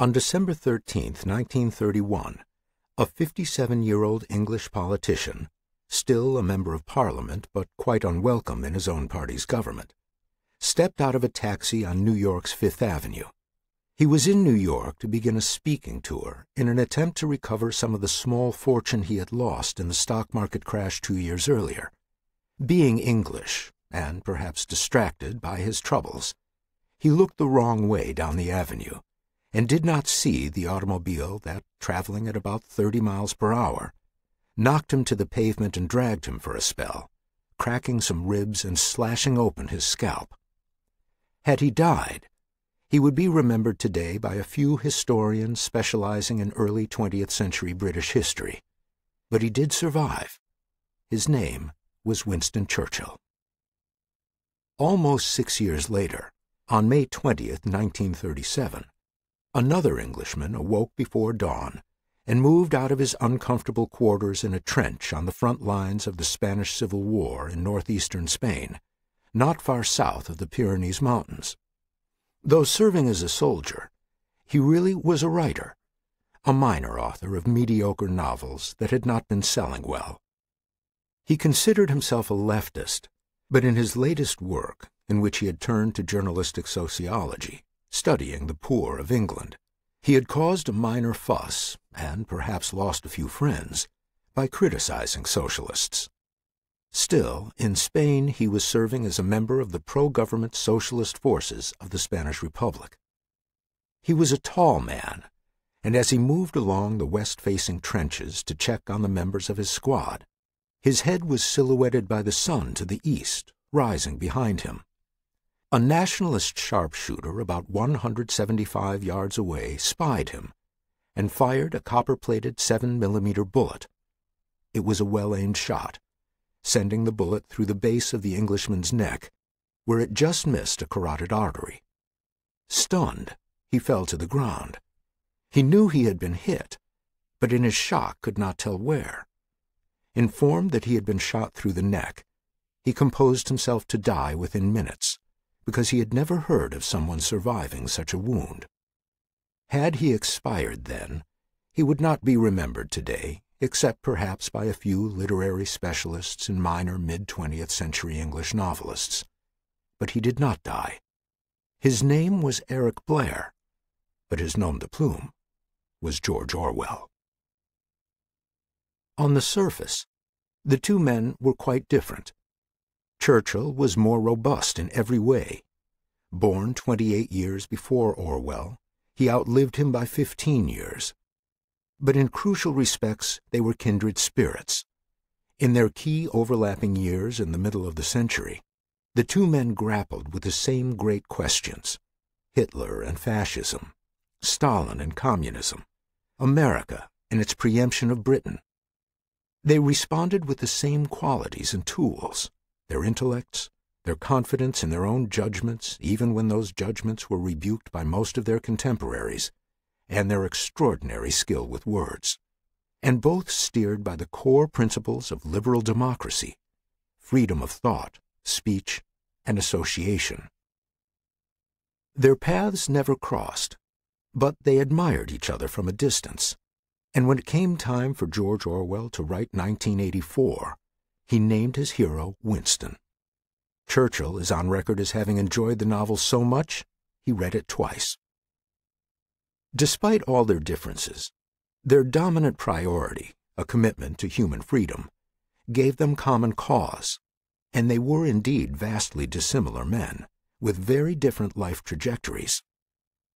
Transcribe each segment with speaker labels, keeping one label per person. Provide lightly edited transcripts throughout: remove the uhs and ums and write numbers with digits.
Speaker 1: On December 13, 1931, a 57-year-old English politician, still a member of Parliament but quite unwelcome in his own party's government, stepped out of a taxi on New York's Fifth Avenue. He was in New York to begin a speaking tour in an attempt to recover some of the small fortune he had lost in the stock market crash 2 years earlier. Being English, and perhaps distracted by his troubles, he looked the wrong way down the avenue and did not see the automobile that, traveling at about 30 miles per hour, knocked him to the pavement and dragged him for a spell, cracking some ribs and slashing open his scalp. Had he died, he would be remembered today by a few historians specializing in early 20th century British history. But he did survive. His name was Winston Churchill. Almost 6 years later, on May 20th, 1937, another Englishman awoke before dawn and moved out of his uncomfortable quarters in a trench on the front lines of the Spanish Civil War in northeastern Spain, not far south of the Pyrenees Mountains. Though serving as a soldier, he really was a writer, a minor author of mediocre novels that had not been selling well. He considered himself a leftist, but in his latest work, in which he had turned to journalistic sociology, studying the poor of England, he had caused a minor fuss, and perhaps lost a few friends, by criticizing socialists. Still, in Spain he was serving as a member of the pro-government socialist forces of the Spanish Republic. He was a tall man, and as he moved along the west-facing trenches to check on the members of his squad, his head was silhouetted by the sun to the east, rising behind him. A nationalist sharpshooter about 175 yards away spied him and fired a copper-plated 7mm bullet. It was a well-aimed shot, sending the bullet through the base of the Englishman's neck, where it just missed a carotid artery. Stunned, he fell to the ground. He knew he had been hit, but in his shock could not tell where. Informed that he had been shot through the neck, he composed himself to die within minutes, because he had never heard of someone surviving such a wound. Had he expired then, he would not be remembered today, except perhaps by a few literary specialists and minor mid-20th century English novelists. But he did not die. His name was Eric Blair, but his nom de plume was George Orwell. On the surface, the two men were quite different. Churchill was more robust in every way. Born 28 years before Orwell, he outlived him by 15 years. But in crucial respects, they were kindred spirits. In their key overlapping years in the middle of the century, the two men grappled with the same great questions: Hitler and fascism, Stalin and communism, America and its preemption of Britain. They responded with the same qualities and tools: their intellects, their confidence in their own judgments, even when those judgments were rebuked by most of their contemporaries, and their extraordinary skill with words. And both steered by the core principles of liberal democracy: freedom of thought, speech, and association. Their paths never crossed, but they admired each other from a distance, and when it came time for George Orwell to write 1984, he named his hero Winston. Churchill is on record as having enjoyed the novel so much he read it twice. Despite all their differences, their dominant priority, a commitment to human freedom, gave them common cause, and they were indeed vastly dissimilar men, with very different life trajectories.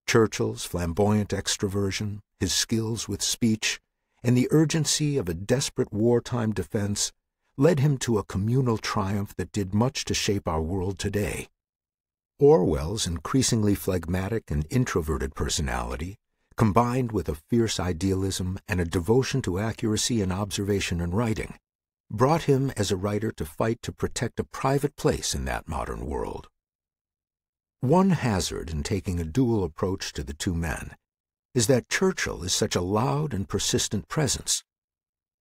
Speaker 1: Churchill's flamboyant extroversion, his skills with speech, and the urgency of a desperate wartime defense led him to a communal triumph that did much to shape our world today. Orwell's increasingly phlegmatic and introverted personality, combined with a fierce idealism and a devotion to accuracy in observation and writing, brought him as a writer to fight to protect a private place in that modern world. One hazard in taking a dual approach to the two men is that Churchill is such a loud and persistent presence.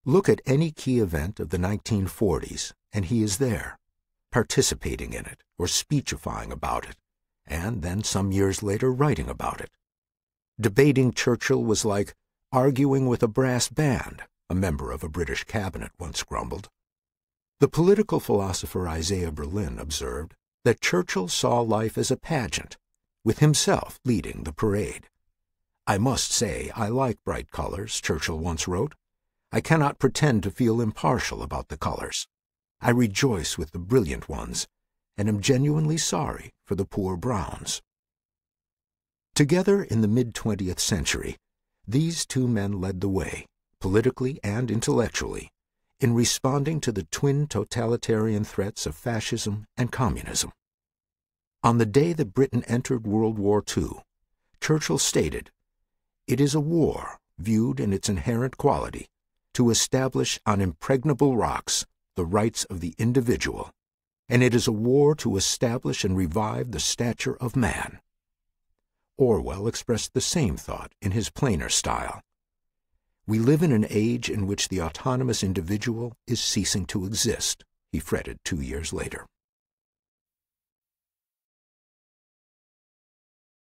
Speaker 1: Look at any key event of the 1940s, and he is there, participating in it or speechifying about it, and then some years later writing about it. Debating Churchill was like arguing with a brass band, a member of a British cabinet once grumbled. The political philosopher Isaiah Berlin observed that Churchill saw life as a pageant, with himself leading the parade. "I must say I like bright colors," Churchill once wrote. "I cannot pretend to feel impartial about the colors. I rejoice with the brilliant ones, and am genuinely sorry for the poor browns." Together in the mid-20th century, these two men led the way, politically and intellectually, in responding to the twin totalitarian threats of fascism and communism. On the day that Britain entered World War II, Churchill stated, "It is a war, viewed in its inherent quality, to establish on impregnable rocks the rights of the individual, and it is a war to establish and revive the stature of man." Orwell expressed the same thought in his plainer style. "We live in an age in which the autonomous individual is ceasing to exist," he fretted 2 years later.